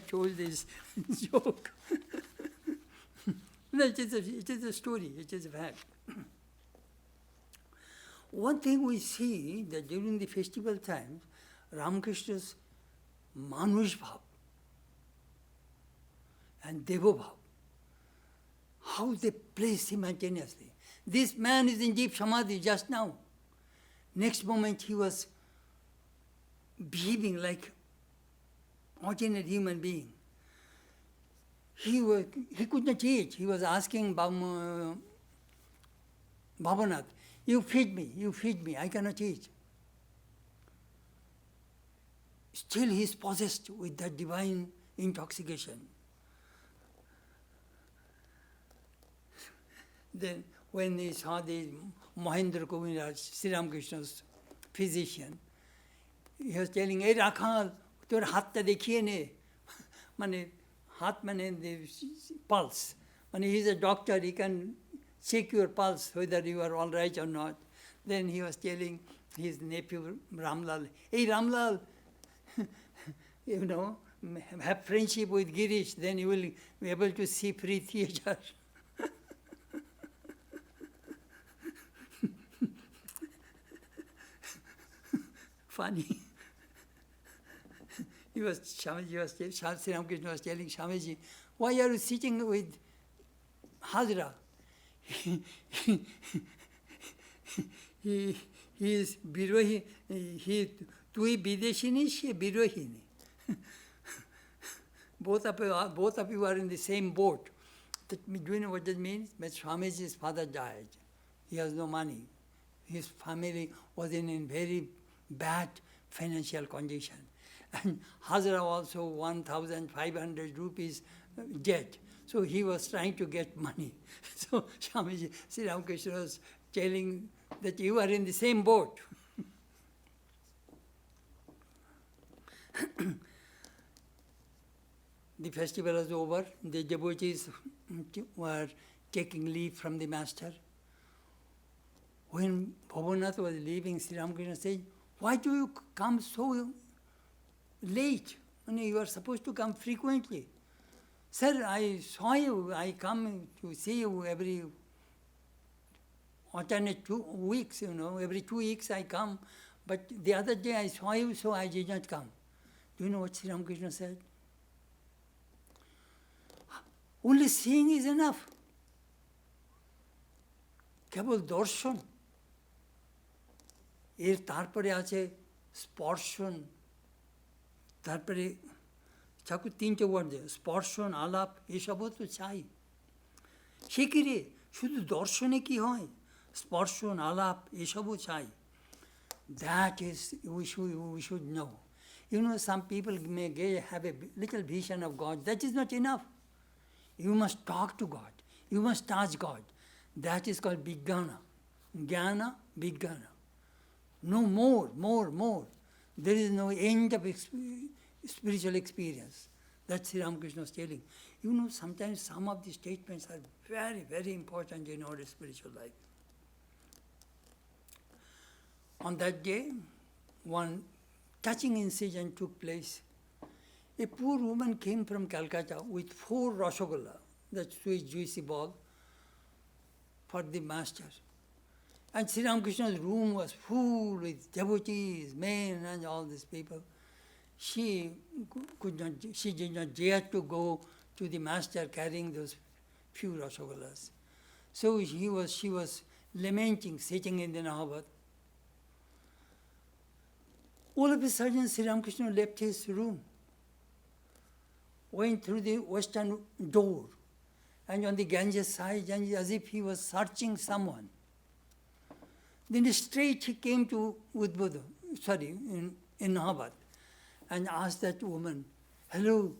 [SPEAKER 1] told this joke. It is a story, it is a fact. One thing we see that during the festival times, Ramakrishna's Manush Bhav and Devo Bhav, how they play simultaneously. This man is in deep samadhi just now. Next moment he was behaving like ordinary human being. He could not eat. He was asking Bhavanath, you feed me, I cannot eat. Still he is possessed with that divine intoxication. Then when he saw the Mahendra Kaviraj, Sri Ramakrishna's physician, he was telling, hey Rakhal, tor hatta dekhiye ne. Mane, hat mane the pulse. Mane, he is a doctor, he can check your pulse, whether you are all right or not. Then he was telling his nephew Ramlal, hey Ramlal, have friendship with Girish, then you will be able to see free theatre. funny. Sri Ramakrishna was telling Swamiji, why are you sitting with Hazra? He is Birohi, tui Bideshini, she Birohini. Both of you are in the same boat. Do you know what that means? But Swamiji's father died. He has no money. His family was in a very bad financial condition. And Hazra also 1,500 rupees debt. So he was trying to get money. So Swamiji, Sri Ramakrishna was telling that you are in the same boat. The festival was over. The devotees were taking leave from the master. When Bhavanath was leaving, Sri Ramakrishna said, why do you come so late? You are supposed to come frequently. Sir, I saw you. I come to see you every alternate 2 weeks, every 2 weeks I come. But the other day I saw you, so I did not come. Do you know what Sri Ramakrishna said? Only seeing is enough. কেবল দর্শন, এর তারপরে আছে স্পর্শন, তারপরে ঠাকুর 3টে word দেয়, স্পর্শন, আলাপ, এসবও তো চাই। সে কি রে, শুধু দর্শনে কি হয়? স্পর্শন, আলাপ, এসবও চাই। That is, we should know. Some people may have a little vision of God. That is not enough. You must talk to God. You must touch God. That is called Vijnana. Jnana, Vijnana. No more. There is no end of spiritual experience. That's Sri Ramakrishna was telling. Sometimes some of the statements are very, very important in our spiritual life. On that day, one touching incident took place. A poor woman came from Calcutta with 4 Rasgulla, that sweet juicy ball, for the master. And Sri Ramakrishna's room was full with devotees, men and all these people. She did not dare to go to the master carrying those few Rasgullas. So she was lamenting, sitting in the Nahabat. All of a sudden, Sri Ramakrishna left his room, went through the western door, and on the Ganges side, and as if he was searching someone. Then straight he came to Udbuddha, in Nahabad, and asked that woman, hello,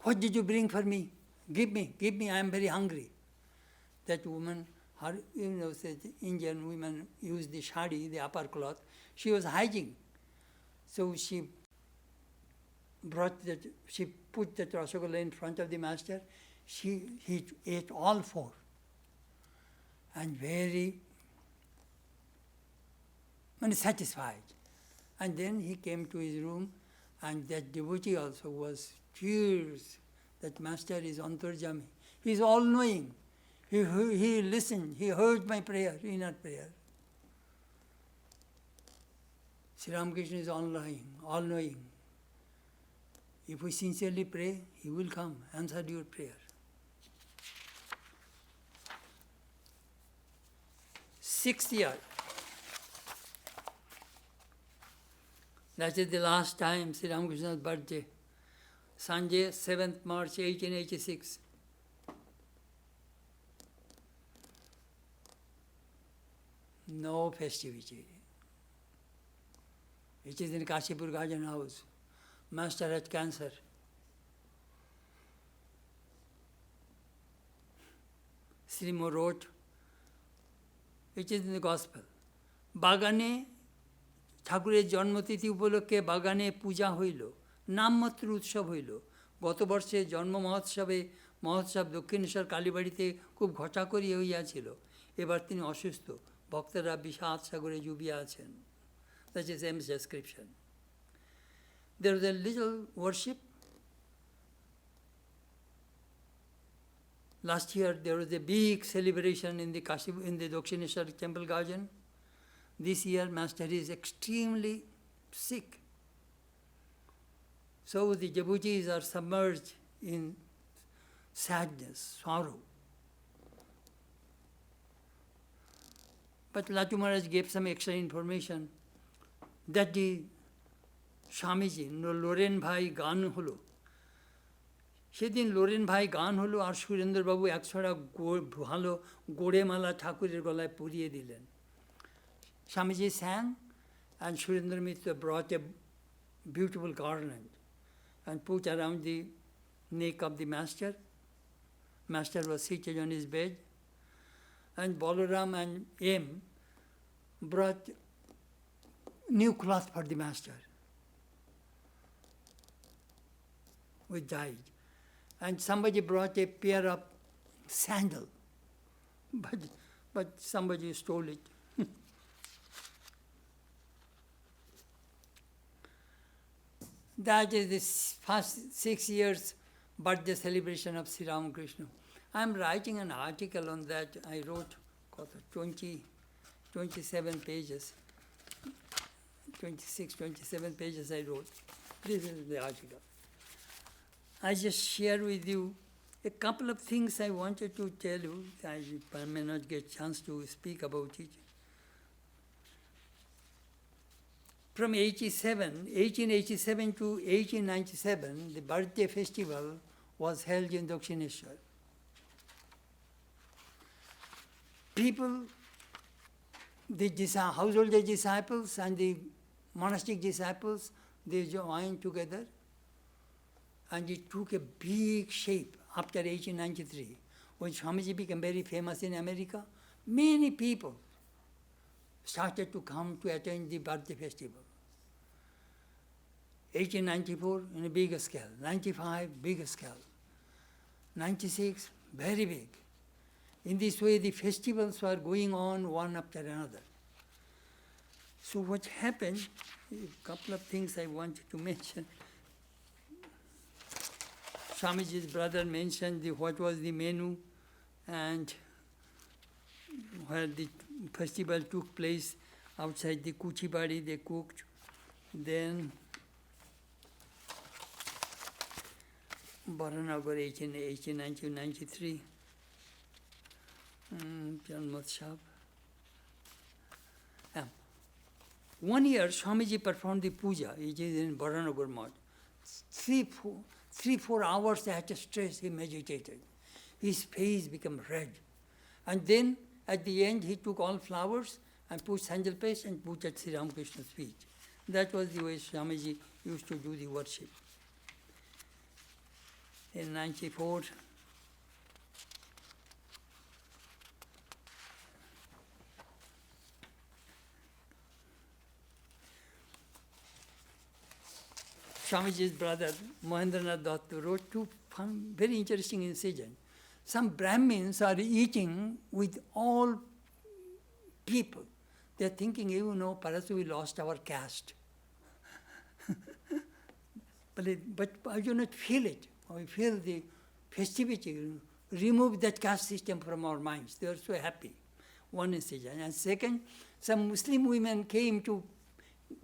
[SPEAKER 1] what did you bring for me? Give me, I am very hungry. That woman, said Indian women use the shadi, the upper cloth. She was hiding. So she put that Rasgulla in front of the master. He ate all 4. And very satisfied. And then he came to his room, and that devotee also was tears. That master is Antarjami. He is all-knowing. He listened. He heard my prayer, inner prayer. Sri Ramakrishna is all-knowing. If we sincerely pray, he will come, answer your prayer. 6th year. That is the last time Sri Ramakrishna's birthday. Sunday, 7th March 1886. No festivity. It is in Kashipur Garden House. Master had cancer. Srimo wrote, it is in the Gospel. বাগানে ঠাকুরের জন্মতিথি উপলক্ষে বাগানে পূজা হইল, নামমাত্র উৎসব হইল। গত বর্ষে জন্ম মহোৎসব দক্ষিণেশ্বর কালীবাড়িতে খুব ঘটাকরি হইয়াছিল। এবার তিনি অসুস্থ, ভক্তরা বিষাদ সাগরে ডুবিয়া আছেন। That is M's description. There was a little worship. Last year there was a big celebration in the Dakshineshwar temple garden. this year Master is extremely sick. So the devotees are submerged in sadness, sorrow. But Latu Maharaj gave some extra information that the Swamiji, Loren Bhai Gan holo. সেদিন Loren ভাই গান হলো আর সুরেন্দ্রবাবু একছড়া ভালো গোড়েমালা ঠাকুরের গলায় পরিয়ে দিলেন. Swamiji sang and Surendra Mitra brought a beautiful garland and put around the neck of the master. Master was seated on his bed and Balaram and M brought new cloth for the master with dyed. And somebody brought a pair of sandal, but somebody stole it. That is the first 6 years birthday celebration of Sri Ramakrishna. I am writing an article on that. I wrote 27 pages. 26, 27 pages I wrote. This is the article. I just share with you a couple of things I wanted to tell you. I may not get a chance to speak about it. From 1887 to 1897, the birthday festival was held in Dakshineshwar. People, the household disciples and the monastic disciples, they joined together. And it took a big shape after 1893. When Swamiji became very famous in America, many people started to come to attend the birthday festival. 1894, in a bigger scale. 95, bigger scale. 96, very big. In this way, the festivals were going on one after another. So what happened, a couple of things I wanted to mention. Swamiji's brother mentioned what was the menu and where the festival took place outside the Kuchibadi, they cooked. Then Baranagar 1993, Janmotsav. 1 year Swamiji performed the puja, it is in Baranagar Math. 3-4 hours at a stretch he meditated. His face became red. And then at the end he took all flowers and put sandal paste and put at Sri Ramakrishna's feet. That was the way Swamiji used to do the worship. In 94, Swamiji's brother, Mahendranath Datta, wrote two very interesting incidents. Some Brahmins are eating with all people. They are thinking, perhaps we lost our caste. But I do not feel it. I feel the festivity. Remove that caste system from our minds. They are so happy. One incident. And second, some Muslim women came to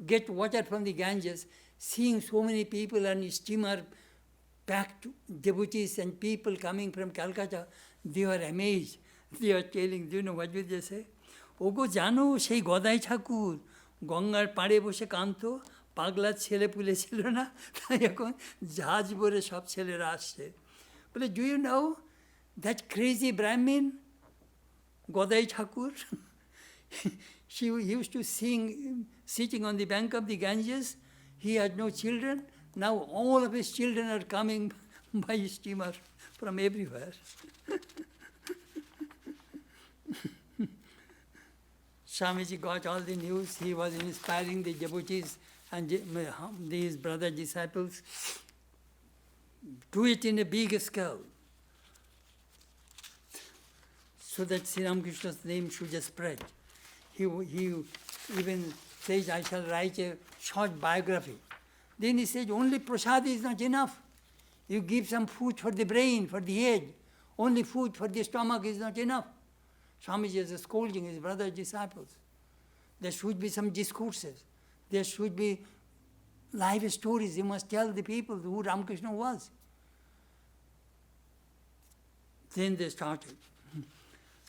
[SPEAKER 1] get water from the Ganges, seeing so many people on steamer, packed devotees and people coming from Calcutta, they were amazed. They were telling, do you know what did they say? Ogo jano sei Godai Thakur, Gangar pare boshe kanto, পাগলা ছেলে পুলে ছিল না, তাই এখন জাহাজ ভরে সব ছেলেরা আসছে। বলে, do you know that crazy brahmin Gadai Thakur? He used to sing sitting on the bank of the Ganges. He had no children. Now all of his children are coming by steamer from everywhere. Swamiji got all the news. He was inspiring the devotees and these brother disciples. Do it in a big scale so that Sri Ramakrishna's name should spread. He even says, I shall write a short biography. Then he said, only prasad is not enough. You give some food for the brain, for the head. Only food for the stomach is not enough. Swamiji is scolding his brother disciples. There should be some discourses. There should be life stories. You must tell the people who Ramakrishna was. Then they started.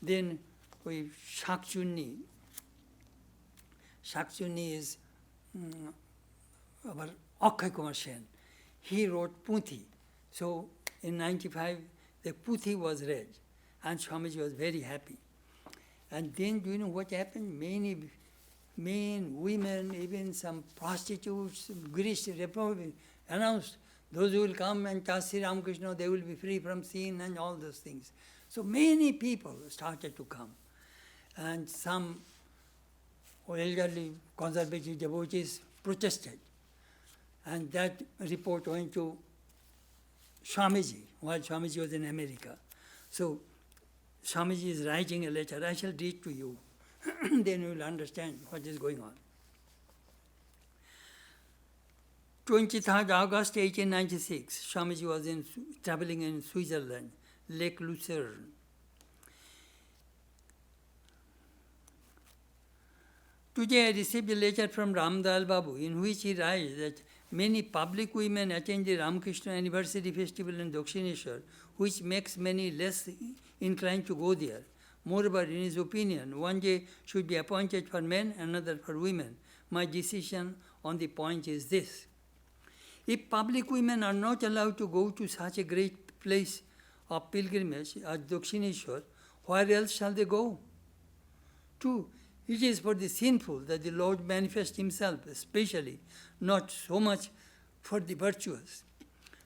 [SPEAKER 1] Then we Shakchuni. Shakchuni is our Akshay Kumar Sen. He wrote Puthi. So in 95, the Puthi was read, and Swamiji was very happy. And then, do you know what happened? Many men, women, even some prostitutes, Girish Republic announced, those who will come and touch Sri Ramakrishna, they will be free from sin and all those things. So many people started to come. And some elderly conservative devotees protested. And that report went to Swamiji, while Swamiji was in America. So Swamiji is writing a letter. I shall read to you. Then you will understand what is going on. 23rd August 1896, Swamiji was traveling in Switzerland, Lake Lucerne. Today I received a letter from Ramdal Babu in which he writes that many public women attend the Ramakrishna Anniversary Festival in Dakshineshwar, which makes many less inclined to go there. Moreover, in his opinion, one day should be appointed for men, another for women. My decision on the point is this. If public women are not allowed to go to such a great place of pilgrimage as Dakshineshwar, where else shall they go? 2. It is for the sinful that the Lord manifests himself, especially, not so much for the virtuous.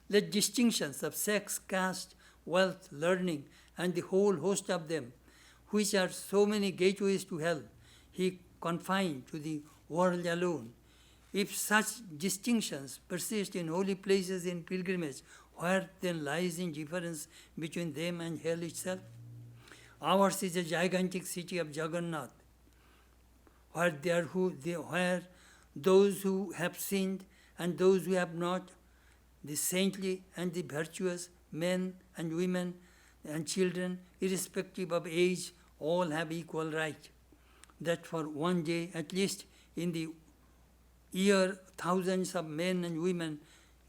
[SPEAKER 1] Let distinctions of sex, caste, wealth, learning, and the whole host of them, which are so many gateways to hell, he confined to the world alone. If such distinctions persist in holy places in pilgrimage, where then lies the difference between them and hell itself? Ours is a gigantic city of Jagannath, where those who have sinned and those who have not, the saintly and the virtuous, men and women and children, irrespective of age, all have equal right. That for one day, at least in the year, thousands of men and women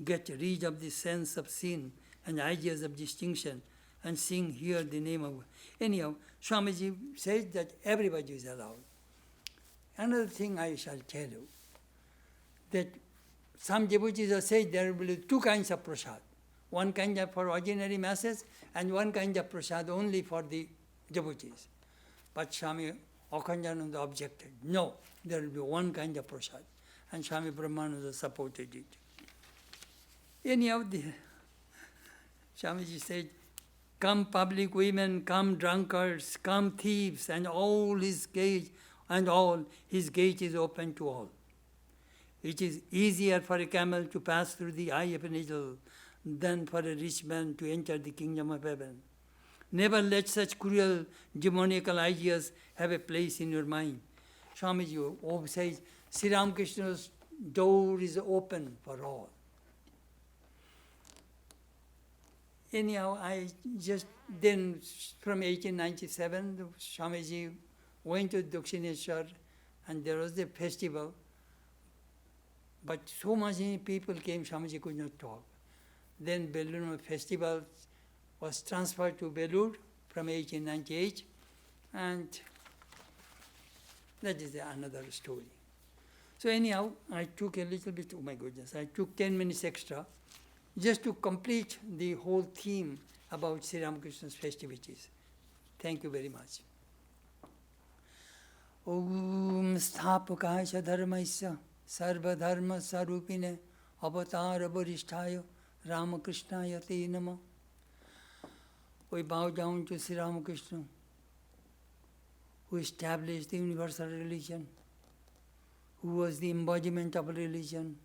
[SPEAKER 1] get rid of the sense of sin and ideas of distinction and sing here the name of God. Anyhow, Swamiji says that everybody is allowed. Another thing I shall tell you, that some devotees have said there will be two kinds of prasad. One kind of for ordinary masses and one kind of prasad only for the devotees. But Swami Akhandananda objected. No, there will be one kind of prasad. And Swami Brahmananda supported it. Anyhow, Swamiji said, come public women, come drunkards, come thieves, and all his gate is open to all. It is easier for a camel to pass through the eye of a needle than for a rich man to enter the kingdom of heaven. Never let such cruel, demoniacal ideas have a place in your mind. Swamiji says, Sri Ramakrishna's door is open for all. Anyhow, then from 1897, Swamiji went to Dakshineshwar and there was a festival. But so many people came, Swamiji could not talk. Then Belur festival was transferred to Belur from 1898, and that is another story. So anyhow, I took a little bit, oh my goodness, I took 10 minutes extra just to complete the whole theme about Sri Ramakrishna's festivities. Thank you very much. Om Sthapakaya Dharmaisya Sarva Dharma Sarupine Avatar Varisthaya Ramakrishnaya Te Namah. We bow down to Sri Ramakrishna, who established the universal religion, who was the embodiment of religion,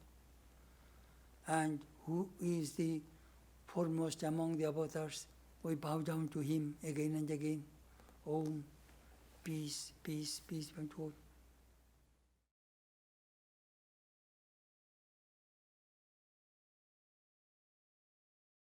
[SPEAKER 1] and who is the foremost among the avatars. We bow down to him again and again. Om, peace, peace, peace, and all.